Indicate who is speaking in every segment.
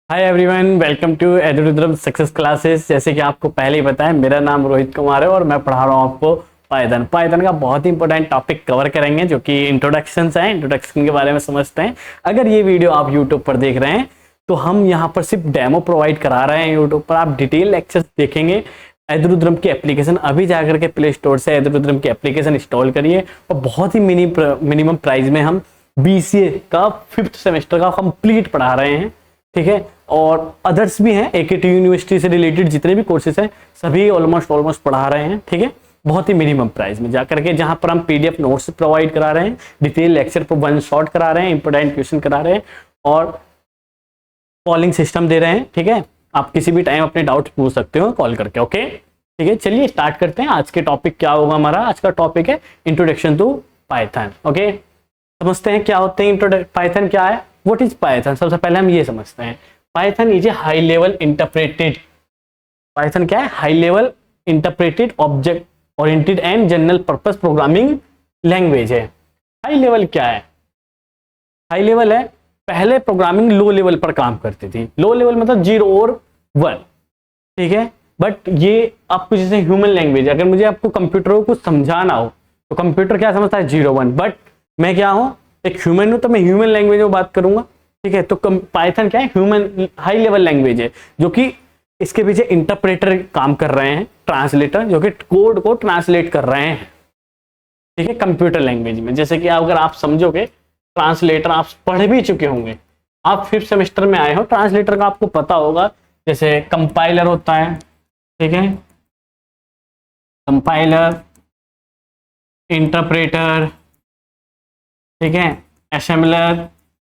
Speaker 1: Hi everyone, welcome to एडुरुद्रम success classes. जैसे कि आपको पहले ही पता है, मेरा नाम रोहित कुमार है और मैं पढ़ा रहा हूँ आपको पाइथन का बहुत ही इंपॉर्टेंट टॉपिक कवर करेंगे, जो कि इंट्रोडक्शन है। इंट्रोडक्शन के बारे में समझते हैं। अगर ये वीडियो आप यूट्यूब पर देख रहे हैं तो हम यहाँ पर सिर्फ डेमो प्रोवाइड करा रहे हैं। यूट्यूब पर आप डिटेल लेक्चर्स देखेंगे। एडुरुद्रम की एप्लीकेशन अभी जाकर के प्ले स्टोर से एडुरुद्रम की एप्लीकेशन इंस्टॉल करिए और बहुत ही मिनिमम प्राइस में हम BCA का 5th सेमेस्टर का कंप्लीट पढ़ा रहे हैं। ठीक है, और अदर्स भी हैं, AKT यूनिवर्सिटी से रिलेटेड जितने भी कोर्सेज हैं सभी ऑलमोस्ट पढ़ा रहे हैं। ठीक है, बहुत ही मिनिमम प्राइस में जाकर के, जहां पर हम PDF नोट्स प्रोवाइड करा रहे हैं, डिटेल लेक्चर पर 1 शॉट करा रहे हैं, इंपोर्टेंट क्वेश्चन करा रहे हैं और कॉलिंग सिस्टम दे रहे हैं। ठीक है, आप किसी भी टाइम अपने डाउट पूछ सकते हो कॉल करके। ओके, ठीक है, चलिए स्टार्ट करते हैं। आज के टॉपिक क्या होगा हमारा? आज का टॉपिक है इंट्रोडक्शन टू पाइथन। ओके, समझते हैं क्या होते हैं पाइथन क्या है, व्हाट इज पाइथन। सबसे पहले हम ये समझते हैं, Python is a high level interpreted. Python क्या है? High level interpreted object oriented and general purpose programming language है। हाई लेवल क्या है? हाई लेवल है, पहले प्रोग्रामिंग लो लेवल पर काम करती थी। लो लेवल मतलब 0 और 1। ठीक है, बट ये आपको जैसे ह्यूमन लैंग्वेज, अगर मुझे आपको कंप्यूटर को समझाना हो तो कंप्यूटर क्या समझता है? 0 1। बट मैं क्या हूं? एक ह्यूमन हूं, तो मैं ह्यूमन लैंग्वेज में बात करूंगा। ठीक है, तो पाइथन क्या है? ह्यूमन हाई लेवल लैंग्वेज है, जो कि इसके पीछे इंटरप्रेटर काम कर रहे हैं, ट्रांसलेटर, जो कि कोड को ट्रांसलेट कर रहे हैं। ठीक है, कंप्यूटर लैंग्वेज में। जैसे कि अगर आप समझोगे, ट्रांसलेटर आप पढ़ भी चुके होंगे, आप 5th सेमेस्टर में आए हो, ट्रांसलेटर का आपको पता होगा। जैसे कंपाइलर होता है, ठीक है, कंपाइलर, इंटरप्रेटर, ठीक है,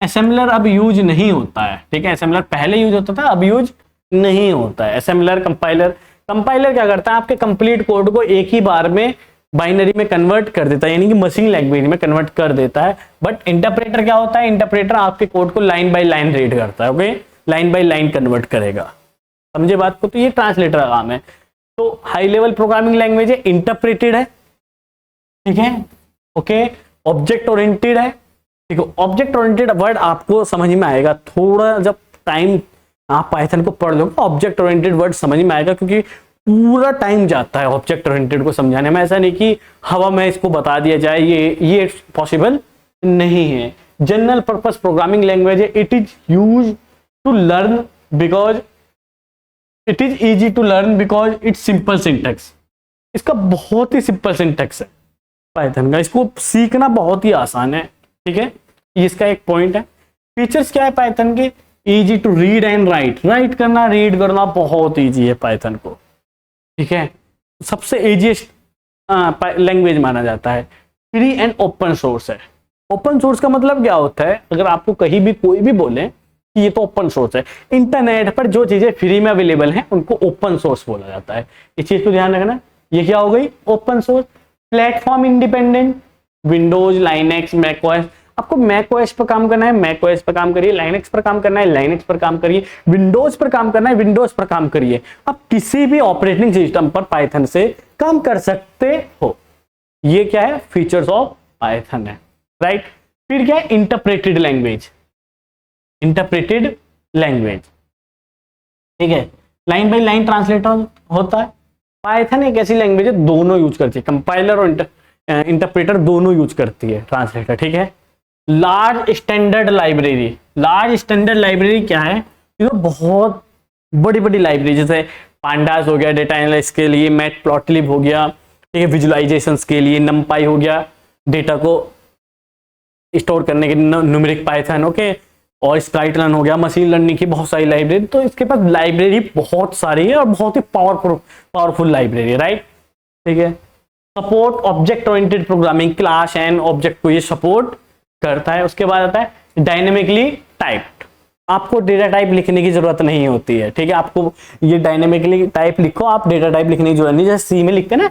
Speaker 1: असेंबलर अब यूज नहीं होता है। ठीक है, असेंबलर पहले यूज होता था, अब यूज नहीं होता है असेंबलर। कंपाइलर क्या करता है? आपके कंप्लीट कोड को एक ही बार में बाइनरी में कन्वर्ट कर देता है, यानी कि मशीन लैंग्वेज में कन्वर्ट कर देता है। बट इंटरप्रेटर क्या होता है? इंटरप्रेटर आपके कोड को लाइन बाय लाइन रीड करता है। Okay, line by line convert करेगा। समझे बात को? तो ये ट्रांसलेटर का काम है। तो हाई लेवल प्रोग्रामिंग लैंग्वेज है, इंटरप्रेटेड है। ठीक है, ओके, ऑब्जेक्ट ओरिएंटेड है। ठीक है, ऑब्जेक्ट ओरिएंटेड वर्ड आपको समझ में आएगा थोड़ा, जब टाइम आप पाइथन को पढ़ लोगे ऑब्जेक्ट ओरिएंटेड वर्ड समझ में आएगा, क्योंकि पूरा टाइम जाता है ऑब्जेक्ट ओरिएंटेड को समझाने में। ऐसा नहीं कि हवा में इसको बता दिया जाए, ये पॉसिबल नहीं है। जनरल पर्पस प्रोग्रामिंग लैंग्वेज है। It is use to learn because it is easy to learn because it's simple syntax. इसका बहुत ही सिंपल सिंटेक्स है पाइथन का, इसको सीखना बहुत ही आसान है। ठीक है, इसका एक पॉइंट है। फीचर्स क्या है पाइथन के? Easy to read and write करना, रीड करना बहुत इजी है पाइथन को। ठीक है, सबसे इजीएस्ट लैंग्वेज माना जाता है। फ्री एंड ओपन सोर्स है। ओपन सोर्स का मतलब क्या होता है? अगर आपको कहीं भी कोई भी बोले कि ये तो ओपन सोर्स है, इंटरनेट पर जो चीजें फ्री में अवेलेबल हैं उनको ओपन सोर्स बोला जाता है। इस चीज को ध्यान रखना। ये क्या हो गई? Open source. Platform independent, Windows, Linux, macOS. आपको मैकओएस पर काम करना है, मैकओएस पर काम करिए। लाइनेक्स पर काम करना है, लाइनेक्स पर काम करिए। विंडोज पर काम करना है, विंडोज पर काम करिए। आप किसी भी ऑपरेटिंग सिस्टम पर पाइथन से काम कर सकते हो। ये क्या है? फीचर्स ऑफ पाइथन है, राइट। फिर क्या है? Interpreted language. इंटरप्रेटेड लैंग्वेज, ठीक है, लाइन बाय लाइन ट्रांसलेटर होता है। पाइथन एक ऐसी लैंग्वेज है, दोनों यूज करती है, कंपाइलर और इंटरप्रेटर दोनों यूज करती है, ट्रांसलेटर। ठीक है, large standard library. Large standard library क्या है? ये तो बहुत बड़ी बड़ी लाइब्रेरी, जैसे पांडास हो गया डेटा एनालिसिस के लिए, मैटप्लॉटलिब हो गया, ठीक है, विजुअलाइजेशंस के लिए नमपाई हो गया, डेटा को स्टोर करने के लिए न्यूमेरिक पाइथन, ओके, और स्काइटलन हो गया, मशीन लर्निंग की बहुत सारी लाइब्रेरी। तो इसके पास लाइब्रेरी बहुत सारी है और बहुत ही पावरफुल लाइब्रेरी है, राइट। ठीक है, support object oriented programming, class and object को ये सपोर्ट करता है। उसके बाद आता है डायनेमिकली टाइप्ड। आपको डेटा टाइप लिखने की जरूरत नहीं होती है। ठीक है, आपको ये डायनेमिकली टाइप लिखो, आप डेटा टाइप लिखने की जरूरत नहीं। जैसे सी में लिखते हैं ना,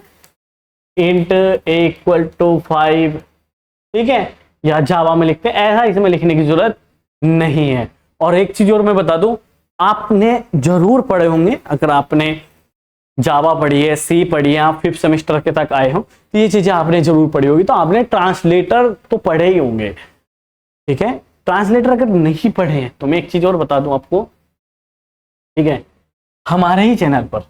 Speaker 1: इंट =5, ठीक है, या जावा में लिखते हैं, ऐसा इसमें लिखने की जरूरत नहीं है। और एक चीज और मैं बता दूं, आपने जरूर पढ़े होंगे, अगर आपने जावा पढ़ी है, सी पढ़ी है, आप 5th सेमेस्टर के तक आए हो तो ये चीजें आपने जरूर पढ़ी होगी। तो आपने ट्रांसलेटर तो पढ़े ही होंगे। ठीक है, ट्रांसलेटर अगर नहीं पढ़े हैं तो मैं एक चीज और बता दूं आपको, ठीक है, हमारे ही चैनल पर,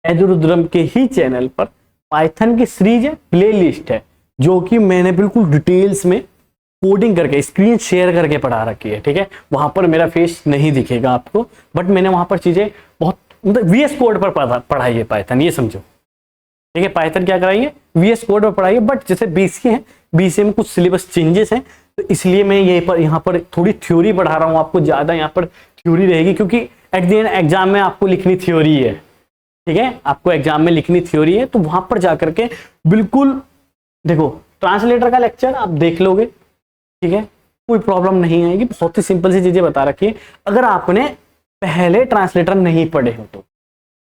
Speaker 1: एजुरुद्रम के ही चैनल पर पाइथन की सीरीज है, प्ले लिस्ट है, जो कि मैंने बिल्कुल डिटेल्स में कोडिंग करके स्क्रीन शेयर करके पढ़ा रखी है। ठीक है, वहां पर मेरा फेस नहीं दिखेगा आपको, बट मैंने वहां पर चीजें बहुत मतलब VS कोड पर पढ़ाई है पाइथन, ये समझो। ठीक है, पाइथन क्या कराई है, VS कोड पर पढ़ाई है। बट जैसे BCA है, BCA में कुछ सिलेबस चेंजेस हैं, तो इसलिए मैं यहाँ पर थोड़ी थ्योरी पढ़ा रहा हूँ आपको, ज्यादा यहाँ पर थ्योरी रहेगी, क्योंकि एट द एंड एग्जाम में आपको लिखनी थ्योरी है। ठीक है, आपको एग्जाम में लिखनी थ्योरी है, तो वहां पर जाकर के बिल्कुल देखो, ट्रांसलेटर का लेक्चर आप देख लोगे, ठीक है, कोई प्रॉब्लम नहीं आएगी, बहुत ही सिंपल सी चीजें बता रखी है। अगर आपने पहले ट्रांसलेटर नहीं पढ़े हो तो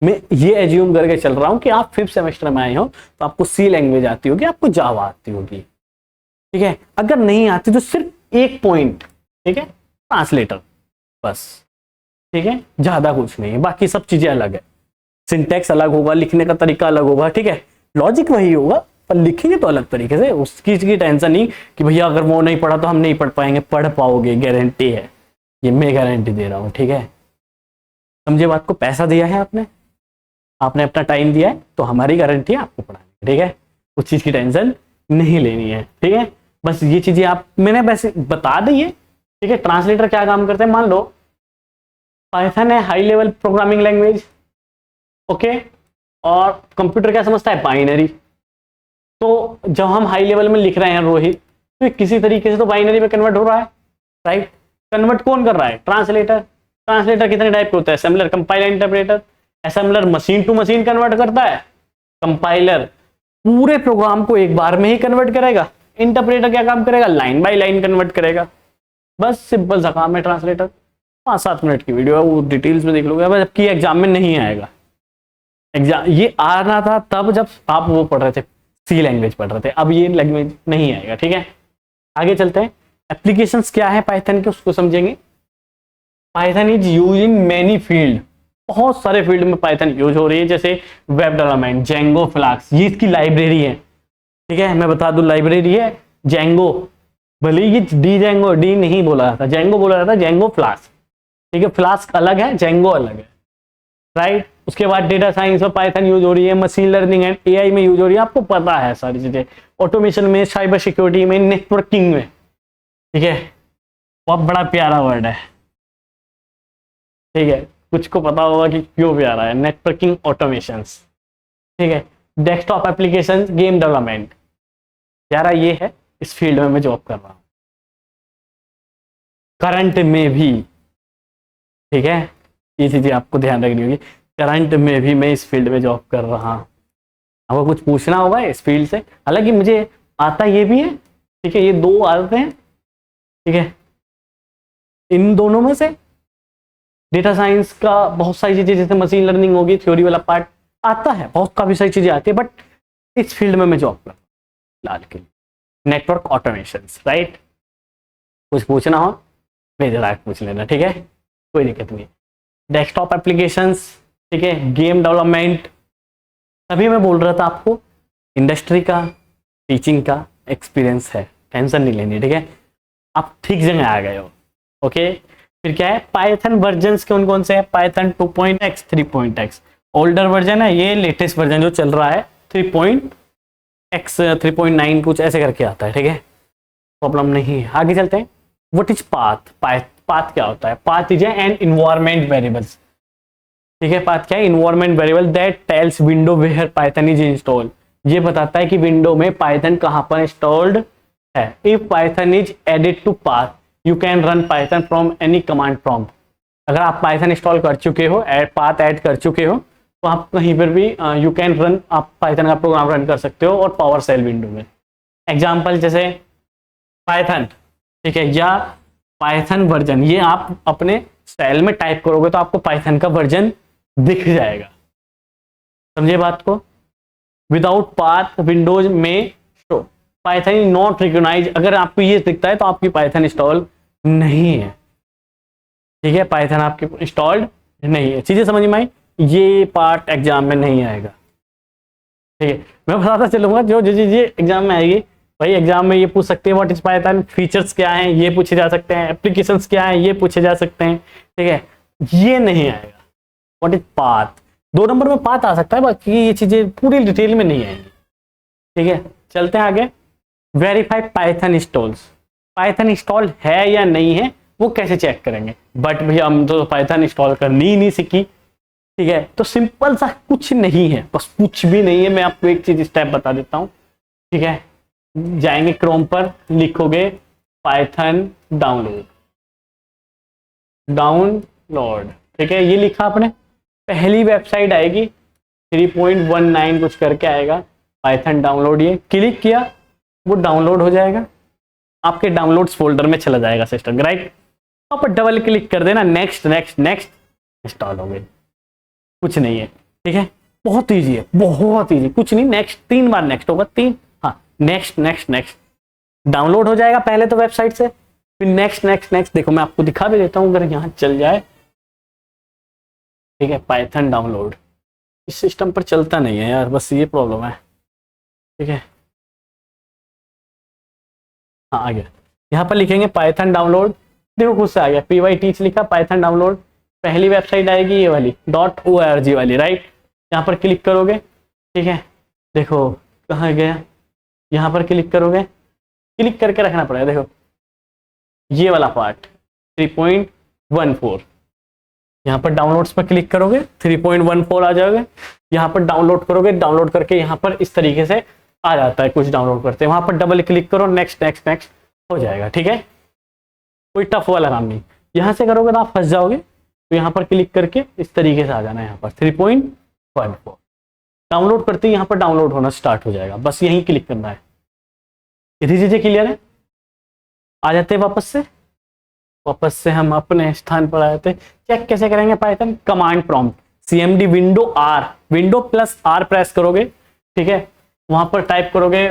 Speaker 1: मैं ये एज्यूम करके चल रहा हूं कि आप 5th सेमेस्टर में आए हो तो आपको C लैंग्वेज आती होगी, आपको जावा आती होगी। ठीक है, अगर नहीं आती तो सिर्फ एक पॉइंट, ठीक है, ट्रांसलेटर बस। ठीक है, ज्यादा कुछ नहीं है, बाकी सब चीजें अलग है, सिंटैक्स अलग होगा, लिखने का तरीका अलग होगा। ठीक है, लॉजिक वही होगा पर लिखेंगे तो अलग तरीके से, उसकी की टेंशन नहीं कि भैया अगर वो नहीं पढ़ा तो हम नहीं पढ़ पाएंगे, पढ़ पाओगे, गारंटी है, ये मैं गारंटी दे रहा हूँ। ठीक है, समझे बात को, पैसा दिया है आपने, आपने अपना टाइम दिया है, तो हमारी गारंटी है आपको पढ़ाने। ठीक है, उस चीज की टेंशन नहीं लेनी है। ठीक है, बस ये चीजें आप मैंने वैसे बता दी है। ठीक है, ट्रांसलेटर क्या काम करते हैं, मान लो पाइथन है high level programming language, okay, और कंप्यूटर क्या समझता है, बाइनरी। तो जब हम हाई लेवल में लिख रहे हैं रोहित, तो किसी तरीके से तो बाइनरी में कन्वर्ट हो रहा है, राइट। कन्वर्ट कौन कर रहा है, ट्रांसलेटर। ट्रांसलेटर कितने टाइप के होता है, assembler, compiler, interpreter. Assembler machine to machine convert करता है, कंपाइलर पूरे प्रोग्राम को एक बार में ही कन्वर्ट करेगा, इंटरप्रेटर क्या काम करेगा, लाइन बाय लाइन कन्वर्ट करेगा। बस सिंपल सा काम है ट्रांसलेटर। 5-7 मिनट की वीडियो है, वो डिटेल्स में देख लोगे, जबकि एग्जाम में नहीं आएगा। एग्जाम ये आना था तब जब आप वो पढ़ रहे थे, C लैंग्वेज पढ़ रहे थे, अब ये लैंग्वेज नहीं आएगा। ठीक है, आगे चलते हैं। एप्लीकेशंस क्या है पाइथन के, उसको समझेंगे। Python is use in many field, बहुत सारे फील्ड में पाइथन यूज हो रही है, जैसे वेब डेवलपमेंट, जेंगो, फ्लास्क, ये इसकी लाइब्रेरी है। ठीक है, मैं बता दूं लाइब्रेरी है जेंगो, भले ये जेंगो डी नहीं बोला जाता, जेंगो बोला जाता है, जेंगो फ्लास्क। ठीक है, फ्लास्क अलग है, जेंगो अलग है, राइट। उसके बाद डेटा साइंस में पाइथन यूज हो रही है, मशीन लर्निंग एंड AI में यूज हो रही है, आपको पता है सारी चीजें। ऑटोमेशन में, साइबर सिक्योरिटी में, नेटवर्किंग में। ठीक है, बहुत बड़ा प्यारा वर्ड है। ठीक है, कुछ को पता होगा कि क्यों प्यारा है, नेटवर्किंग, ऑटोमेशंस। ठीक है, डेस्कटॉप एप्लीकेशन, गेम डेवलपमेंट, प्यारा ये है, इस फील्ड में मैं जॉब कर रहा हूँ करंट में भी। ठीक है, ये चीजें आपको ध्यान रखनी होगी, करंट में भी मैं इस फील्ड में जॉब कर रहा हूँ। आपको कुछ पूछना होगा इस फील्ड से, हालांकि मुझे आता ये भी है। ठीक है, ये 2 आदतें हैं। ठीक है, इन दोनों में से डेटा साइंस का बहुत सारी चीजें, जैसे मशीन लर्निंग होगी, थ्योरी वाला पार्ट आता है, बहुत काफी सारी चीजें आती है, बट इस फील्ड में मैं जॉब कर रहा हूँ फिलहाल के लिए, नेटवर्क ऑटोमेशन, राइट। कुछ पूछना हो बेझिझक पूछ लेना, ठीक है, कोई दिक्कत नहीं। डेस्कटॉप एप्लीकेशंस, ठीक है, गेम डेवलपमेंट, तभी मैं बोल रहा था आपको इंडस्ट्री का, टीचिंग का एक्सपीरियंस है, टेंशन नहीं लेनी। ठीक है, आप ठीक जगह आ गए हो। ओके, फिर क्या है, पाइथन वर्जन्स कौन कौन से हैं, Python 2.x, 3.x, older version है, ये लेटेस्ट वर्जन जो चल रहा है 3.x, 3.9 कुछ ऐसे करके आता है। ठीक है, प्रॉब्लम नहीं है, आगे चलते हैं। व्हाट इज पाथ, पाथ क्या होता है, path is an environment variables. ठीक है, पाथ क्या है, environment variable that tells window where Python is installed, ये बताता है कि विंडो में पाइथन कहां पर इंस्टॉल्ड है। If Python is added to path you can run Python from any command prompt, अगर आप पाइथन इंस्टॉल कर चुके हो, पाथ ऐड कर चुके हो, तो आप कहीं पर भी यू कैन रन, आप पाइथन का प्रोग्राम रन कर सकते हो, और पावर सेल विंडो में। एग्जाम्पल जैसे पाइथन, ठीक है, या पाइथन वर्जन, ये आप अपने सेल में टाइप करोगे तो आपको पाइथन का वर्जन दिख जाएगा। समझे बात को, विदाउट पाथ विंडोज में शो पाइथन नॉट रिकॉग्नाइज, अगर आपको ये दिखता है तो आपकी पाइथन इंस्टॉल नहीं है। ठीक है, पाइथन आपकी इंस्टॉल्ड नहीं है। चीजें समझ में आई, ये पार्ट एग्जाम में नहीं आएगा। ठीक है, मैं बताता चलूंगा जो चीजें एग्जाम में आएगी, भाई एग्जाम में ये पूछ सकते हैं व्हाट इज पाइथन, फीचर्स क्या हैं ये पूछे जा सकते हैं, एप्लीकेशंस क्या हैं ये पूछे जा सकते हैं। ठीक है, ये नहीं आएगा। What is path. 2 नंबर में पाथ आ सकता है, बाकी ये चीजें पूरी डिटेल में नहीं आएंगी। ठीक है, चलते हैं आगे। Verify Python installs. Python install है या नहीं है वो कैसे चेक करेंगे? बट भैया हम तो पाइथन इंस्टॉल करनी ही नहीं सीखी। ठीक है, तो सिंपल सा कुछ नहीं है, बस कुछ भी नहीं है। मैं आपको एक चीज स्टेप बता देता हूँ। ठीक है, जाएंगे क्रोम पर, लिखोगे पाइथन डाउनलोड, डाउनलोड। ठीक है, ये लिखा आपने, पहली वेबसाइट आएगी 3.19 कुछ करके आएगा, पाइथन डाउनलोड। ये क्लिक किया, वो डाउनलोड हो जाएगा, आपके डाउनलोड्स फोल्डर में चला जाएगा सिस्टम, राइट। आप डबल क्लिक कर देना, नेक्स्ट नेक्स्ट नेक्स्ट, इंस्टॉल हो गई। कुछ नहीं है। ठीक है, बहुत ईजी है, बहुत ईजी, कुछ नहीं। नेक्स्ट 3 बार नेक्स्ट होगा, 3, हाँ, नेक्स्ट नेक्स्ट नेक्स्ट, डाउनलोड हो जाएगा पहले तो वेबसाइट से, फिर नेक्स्ट नेक्स्ट नेक्स्ट। देखो मैं आपको दिखा भी देता हूँ, अगर यहाँ चल जाए। ठीक है, पाइथन डाउनलोड इस सिस्टम पर चलता नहीं है यार, बस ये प्रॉब्लम है। ठीक है, हाँ आ गया। यहाँ पर लिखेंगे पाइथन डाउनलोड, देखो खुद से आ गया, PY लिखा, पाइथन डाउनलोड। पहली वेबसाइट आएगी ये वाली .org वाली, राइट। यहाँ पर क्लिक करोगे। ठीक है, देखो कहाँ गया, यहाँ पर क्लिक करोगे, क्लिक करके रखना पड़ेगा। देखो ये वाला पार्ट 3.14, यहाँ पर डाउनलोड्स पर क्लिक करोगे, 3.14 आ जाओगे। यहाँ पर डाउनलोड करोगे, डाउनलोड करके यहाँ पर इस तरीके से आ जाता है, कुछ डाउनलोड करते हैं। वहाँ पर डबल क्लिक करो, नेक्स्ट नेक्स्ट नेक्स्ट हो जाएगा। ठीक है, कोई टफ वाला काम नहीं। यहाँ से करोगे तो आप फंस जाओगे, तो यहाँ पर क्लिक करके इस तरीके से आ जाना है। यहाँ पर 3.14 डाउनलोड करते ही यहाँ पर डाउनलोड होना स्टार्ट हो जाएगा, बस यहीं क्लिक करना है। इतनी चीजें क्लियर है। आ जाते हैं वापस से हम अपने स्थान पर आ जाते। चेक कैसे करेंगे Python? Command prompt CMD window plus R press करोगे। ठीक है, वहां पर टाइप करोगे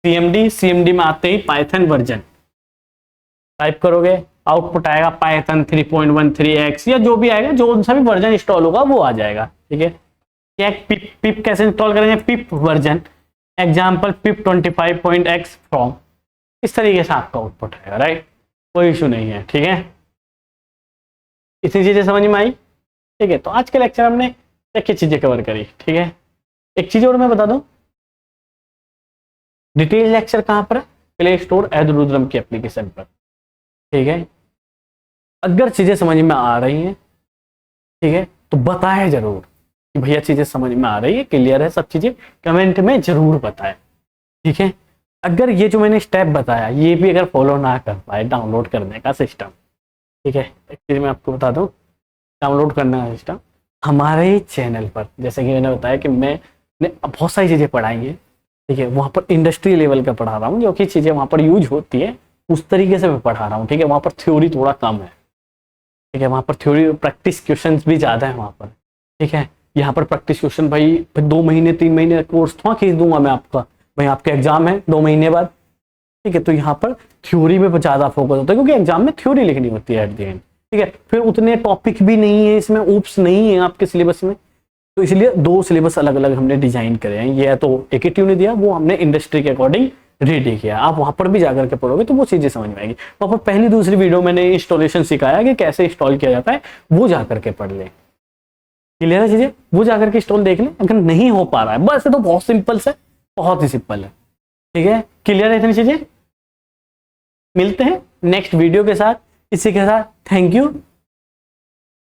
Speaker 1: CMD में आते ही पाइथन वर्जन टाइप करोगे, आउटपुट आएगा पाइथन 3.13x या जो भी आएगा, जो सा भी वर्जन इंस्टॉल होगा वो आ जाएगा। ठीक है, चेक पिप कैसे इंस्टॉल करेंगे? Pip version example pip 25.x from, इस तरीके से आपका आउटपुट आएगा, राइट। कोई इशू नहीं है। ठीक है, इतनी चीजें समझ में आई। ठीक है, तो आज के लेक्चर हमने क्या चीजें कवर करी। ठीक है, एक चीज और मैं बता दूं, डिटेल लेक्चर कहां पर है? प्ले स्टोर एडरुद्रम की एप्लीकेशन पर। ठीक है, अगर चीजें समझ में आ रही हैं, ठीक है, तो बताएं जरूर कि भैया चीजें समझ में आ रही है, क्लियर है सब चीजें, कमेंट में जरूर बताएं। ठीक है, अगर ये जो मैंने स्टेप बताया ये भी अगर फॉलो ना कर पाए डाउनलोड करने का सिस्टम, ठीक है, एक चीज मैं आपको बता दूं, डाउनलोड करने का सिस्टम हमारे ही चैनल पर, जैसे कि मैंने बताया कि मैंने बहुत सारी चीजें पढ़ाई हैं। ठीक है, वहाँ पर इंडस्ट्री लेवल का पढ़ा रहा हूँ, जो कि चीजें वहाँ पर यूज होती है उस तरीके से मैं पढ़ा रहा हूँ। ठीक है, वहाँ पर थ्योरी थोड़ा कम है। ठीक है, वहाँ पर थ्योरी प्रैक्टिस क्वेश्चंस भी ज़्यादा है वहाँ पर। ठीक है, यहाँ पर प्रैक्टिस क्वेश्चन भाई 2 महीने 3 महीने कोर्स थोड़ा खींच दूंगा मैं आपका, भाई आपके एग्जाम है 2 महीने बाद। ठीक है, तो यहाँ पर थ्योरी में ज़्यादा फोकस होता है, क्योंकि एग्जाम में थ्योरी लिखनी होती है एट द एंड। ठीक है, फिर उतने टॉपिक भी नहीं है इसमें, ऊप्स नहीं है आपके सिलेबस में, तो इसलिए 2 सिलेबस अलग अलग हमने डिजाइन करे हैं। ये तो एक ही ट्यून ने दिया, वो हमने इंडस्ट्री के अकॉर्डिंग रेडी किया। आप वहां पर भी जाकर के पढ़ोगे तो वो चीजें समझ में आएगी। वहां पर पहली दूसरी वीडियो मैंने इंस्टॉलेशन सिखाया कि कैसे इंस्टॉल किया जाता है, वो जाकर के पढ़ लें। क्लियर है चीजें? वो जाकर के इंस्टॉल देख लें। अगर नहीं हो पा रहा है, बस तो बहुत सिंपल से, बहुत ही सिंपल है। ठीक है, क्लियर है इतनी चीजें? मिलते हैं नेक्स्ट वीडियो के साथ। इसी के साथ थैंक यू।